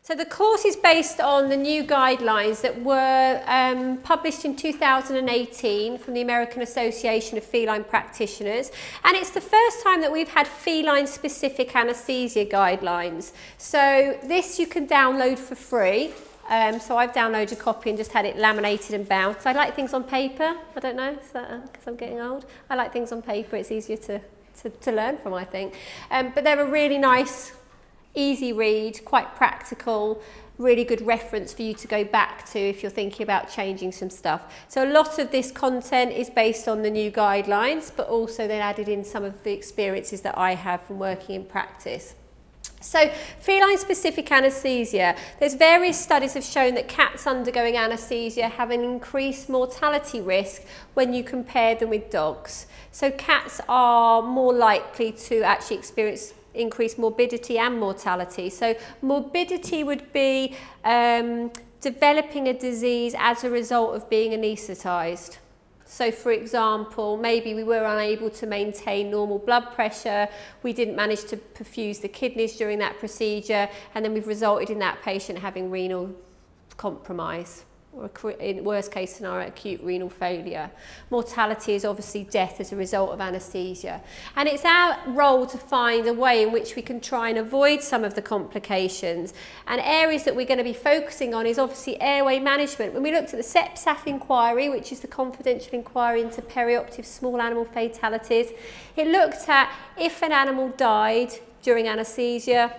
So the course is based on the new guidelines that were published in 2018 from the American Association of Feline Practitioners, and it's the first time that we've had feline-specific anaesthesia guidelines. So this you can download for free. So I've downloaded a copy and just had it laminated and bound. So I like things on paper. I don't know, is that because I'm getting old? I like things on paper. It's easier to learn from, I think. But they're a really nice, easy read, quite practical, really good reference for you to go back to if you're thinking about changing some stuff. So a lot of this content is based on the new guidelines, but also then added in some of the experiences that I have from working in practice. So feline-specific anaesthesia. There's various studies have shown that cats undergoing anaesthesia have an increased mortality risk when you compare them with dogs. So cats are more likely to actually experience increased morbidity and mortality. So morbidity would be developing a disease as a result of being anaesthetised. So for example, maybe we were unable to maintain normal blood pressure, we didn't manage to perfuse the kidneys during that procedure, and then we've resulted in that patient having renal compromise, or in worst case scenario, acute renal failure. Mortality is obviously death as a result of anaesthesia. And it's our role to find a way in which we can try and avoid some of the complications. And areas that we're going to be focusing on is obviously airway management. When we looked at the SEPSAF inquiry, which is the confidential inquiry into perioperative small animal fatalities, it looked at if an animal died during anaesthesia,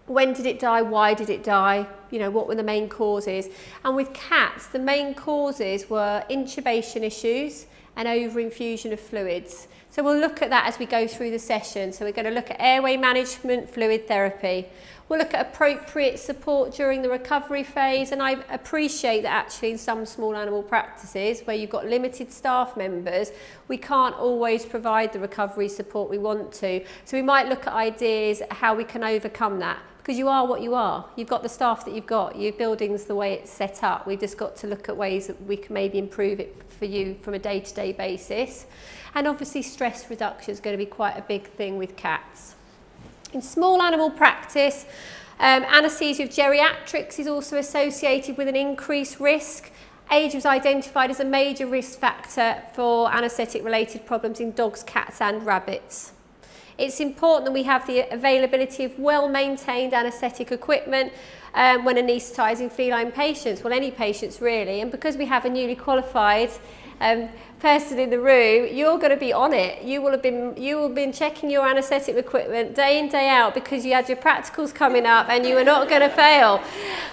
when did it die, why did it die, you know, what were the main causes. And with cats, the main causes were intubation issues and overinfusion of fluids. So we'll look at that as we go through the session. So we're going to look at airway management, fluid therapy. We'll look at appropriate support during the recovery phase, and I appreciate that actually in some small animal practices where you've got limited staff members, we can't always provide the recovery support we want to. So we might look at ideas how we can overcome that. Because you are what you are. You've got the staff that you've got. Your building's the way it's set up. We've just got to look at ways that we can maybe improve it for you from a day-to-day basis. And obviously stress reduction is going to be quite a big thing with cats. In small animal practice, anaesthesia of geriatrics is also associated with an increased risk. Age was identified as a major risk factor for anaesthetic-related problems in dogs, cats and rabbits. It's important that we have the availability of well-maintained anaesthetic equipment when anaesthetising feline patients, well any patients really, and because we have a newly qualified person in the room, you're going to be on it. You will have been checking your anaesthetic equipment day in, day out because you had your practicals coming up and you were not going to fail.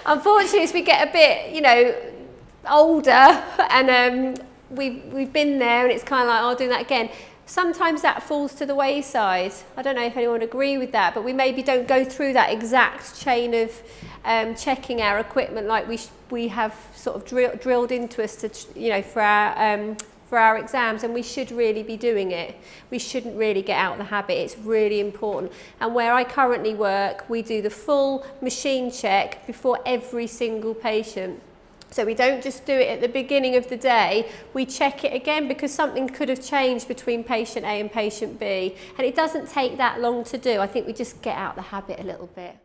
Unfortunately, as we get a bit, you know, older and we've been there and it's kind of like, oh, doing that again. Sometimes that falls to the wayside. I don't know if anyone would agree with that, but we maybe don't go through that exact chain of checking our equipment like we have sort of drilled into us to, you know, for our exams, and we should really be doing it. We shouldn't really get out of the habit. It's really important. And where I currently work, we do the full machine check before every single patient. So we don't just do it at the beginning of the day, we check it again because something could have changed between patient A and patient B. And it doesn't take that long to do. I think we just get out of the habit a little bit.